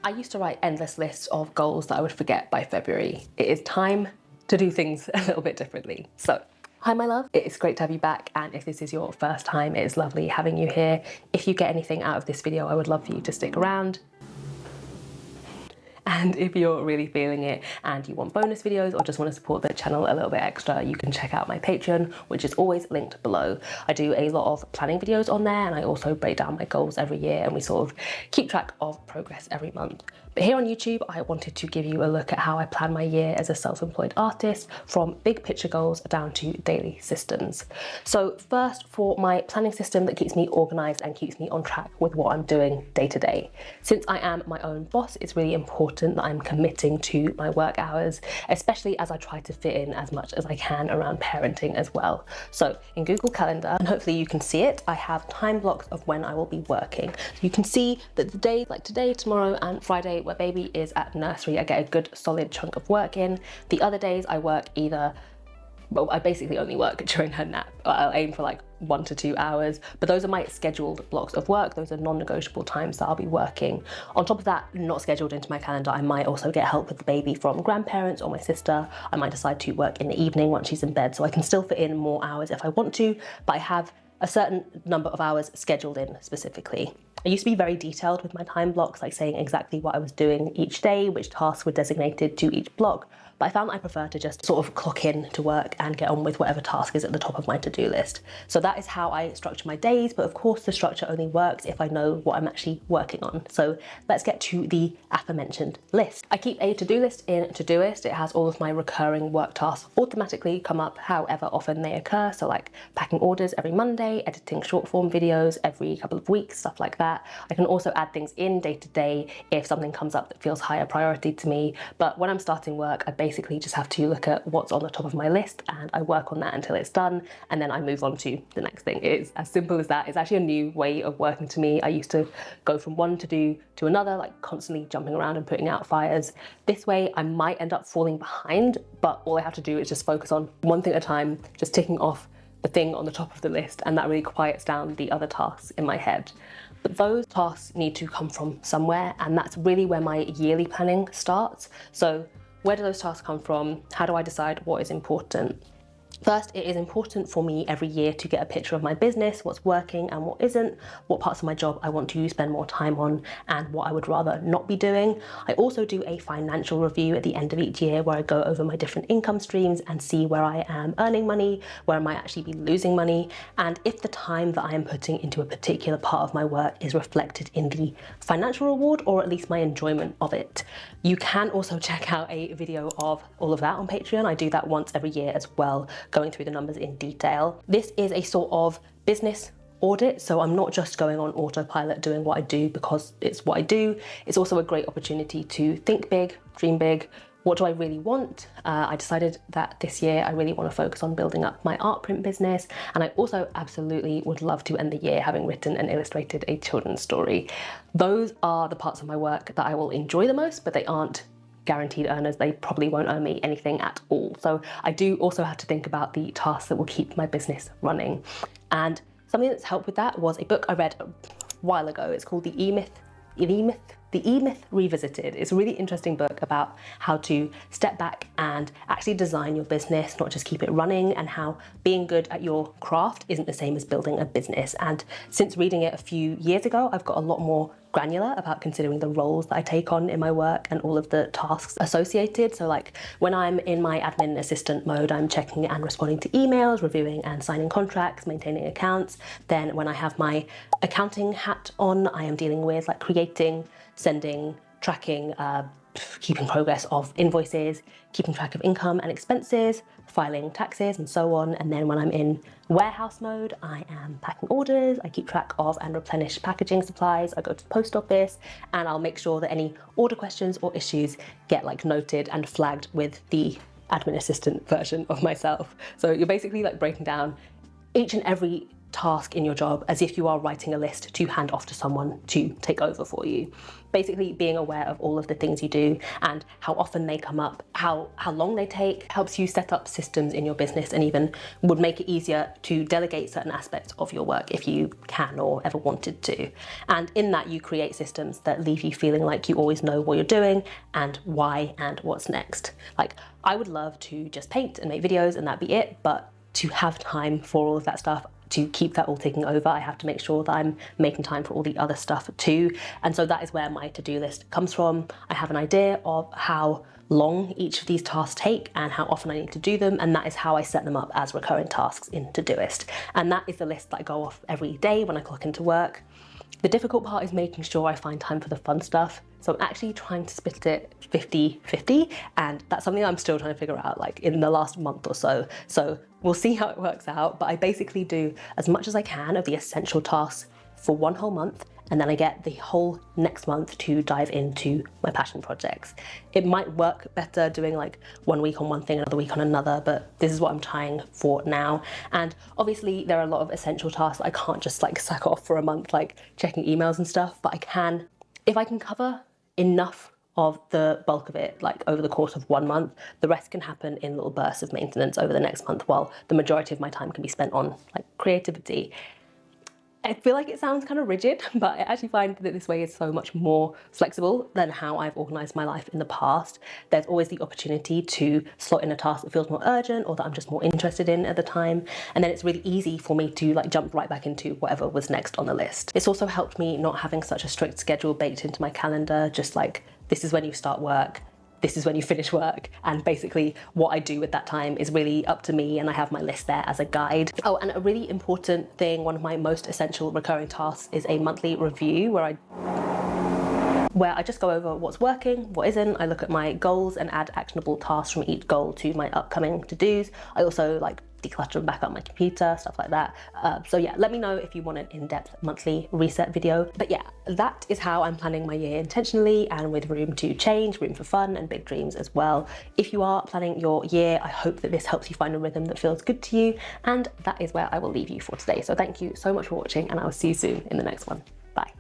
I used to write endless lists of goals that I would forget by February. It is time to do things a little bit differently. So, hi my love, it is great to have you back, and if this is your first time, it is lovely having you here. If you get anything out of this video, I would love for you to stick around. And if you're really feeling it and you want bonus videos or just want to support the channel a little bit extra, you can check out my Patreon, which is always linked below. I do a lot of planning videos on there, and I also break down my goals every year, and we sort of keep track of progress every month. But here on YouTube, I wanted to give you a look at how I plan my year as a self-employed artist, from big picture goals down to daily systems. So first, for my planning system that keeps me organized and keeps me on track with what I'm doing day to day. Since I am my own boss, it's really important that I'm committing to my work hours, especially as I try to fit in as much as I can around parenting as well. So in Google Calendar, and hopefully you can see it, I have time blocks of when I will be working. So you can see that the days like today, tomorrow and Friday, where baby is at nursery, I get a good solid chunk of work in. The other days I work well, I basically only work during her nap. I'll aim for like 1 to 2 hours, but those are my scheduled blocks of work. Those are non-negotiable times that I'll be working. On top of that, not scheduled into my calendar, I might also get help with the baby from grandparents or my sister. I might decide to work in the evening once she's in bed, so I can still fit in more hours if I want to, but I have a certain number of hours scheduled in specifically. I used to be very detailed with my time blocks, like saying exactly what I was doing each day, which tasks were designated to each block. But I found that I prefer to just sort of clock in to work and get on with whatever task is at the top of my to-do list. So that is how I structure my days, but of course the structure only works if I know what I'm actually working on. So let's get to the aforementioned list. I keep a to-do list in Todoist. It has all of my recurring work tasks automatically come up however often they occur. So like packing orders every Monday, editing short form videos every couple of weeks, stuff like that. I can also add things in day to day if something comes up that feels higher priority to me. But when I'm starting work, I basically just have to look at what's on the top of my list and I work on that until it's done, and then I move on to the next thing. It's as simple as that. It's actually a new way of working to me. I used to go from one to-do to another, like constantly jumping around and putting out fires. This way I might end up falling behind, but all I have to do is just focus on one thing at a time, just ticking off the thing on the top of the list, and that really quiets down the other tasks in my head. But those tasks need to come from somewhere, and that's really where my yearly planning starts. So where do those tasks come from? How do I decide what is important? First, it is important for me every year to get a picture of my business, what's working and what isn't, what parts of my job I want to spend more time on, and what I would rather not be doing. I also do a financial review at the end of each year where I go over my different income streams and see where I am earning money, where I might actually be losing money, and if the time that I am putting into a particular part of my work is reflected in the financial reward, or at least my enjoyment of it. You can also check out a video of all of that on Patreon. I do that once every year as well, going through the numbers in detail. This is a sort of business audit, so I'm not just going on autopilot doing what I do because it's what I do. It's also a great opportunity to think big, dream big. What do I really want? I decided that this year I really want to focus on building up my art print business, and I also absolutely would love to end the year having written and illustrated a children's story. Those are the parts of my work that I will enjoy the most, but they aren't guaranteed earners. They probably won't earn me anything at all. So I do also have to think about the tasks that will keep my business running. And something that's helped with that was a book I read a while ago. It's called The E-Myth Revisited. It's a really interesting book about how to step back and actually design your business, not just keep it running, and how being good at your craft isn't the same as building a business. And since reading it a few years ago, I've got a lot more granular about considering the roles that I take on in my work and all of the tasks associated. So like when I'm in my admin assistant mode, I'm checking and responding to emails, reviewing and signing contracts, maintaining accounts. Then when I have my accounting hat on, I am dealing with like creating, sending, tracking, keeping progress of invoices, keeping track of income and expenses, filing taxes and so on. And then when I'm in warehouse mode, I am packing orders, I keep track of and replenish packaging supplies, I go to the post office, and I'll make sure that any order questions or issues get like noted and flagged with the admin assistant version of myself. So you're basically like breaking down each and every task in your job as if you are writing a list to hand off to someone to take over for you. Basically, being aware of all of the things you do and how often they come up, how long they take, helps you set up systems in your business, and even would make it easier to delegate certain aspects of your work if you can or ever wanted to. And in that, you create systems that leave you feeling like you always know what you're doing and why and what's next. Like, I would love to just paint and make videos and that be it, but to have time for all of that stuff, to keep that all taking over, I have to make sure that I'm making time for all the other stuff too. And so that is where my to-do list comes from. I have an idea of how long each of these tasks take and how often I need to do them, and that is how I set them up as recurring tasks in Todoist. And that is the list that I go off every day when I clock into work. The difficult part is making sure I find time for the fun stuff. So I'm actually trying to split it 50-50, and that's something I'm still trying to figure out, like in the last month or so. So we'll see how it works out, but I basically do as much as I can of the essential tasks for one whole month, and then I get the whole next month to dive into my passion projects. It might work better doing like 1 week on one thing, another week on another, but this is what I'm trying for now. And obviously there are a lot of essential tasks that I can't just like sack off for a month, like checking emails and stuff, but I can, if I can cover enough of the bulk of it, like over the course of 1 month, the rest can happen in little bursts of maintenance over the next month, while the majority of my time can be spent on like creativity. I feel like it sounds kind of rigid, but I actually find that this way is so much more flexible than how I've organised my life in the past. There's always the opportunity to slot in a task that feels more urgent or that I'm just more interested in at the time. And then it's really easy for me to like jump right back into whatever was next on the list. It's also helped me not having such a strict schedule baked into my calendar, just like this is when you start work, this is when you finish work, and basically what I do with that time is really up to me, and I have my list there as a guide. Oh, and a really important thing, one of my most essential recurring tasks is a monthly review where I just go over what's working, what isn't. I look at my goals and add actionable tasks from each goal to my upcoming to-dos. I also like declutter and back up my computer, stuff like that. So yeah, let me know if you want an in-depth monthly reset video. But yeah, that is how I'm planning my year intentionally and with room to change, room for fun and big dreams as well. If you are planning your year, I hope that this helps you find a rhythm that feels good to you. And that is where I will leave you for today. So thank you so much for watching, and I will see you soon in the next one. Bye.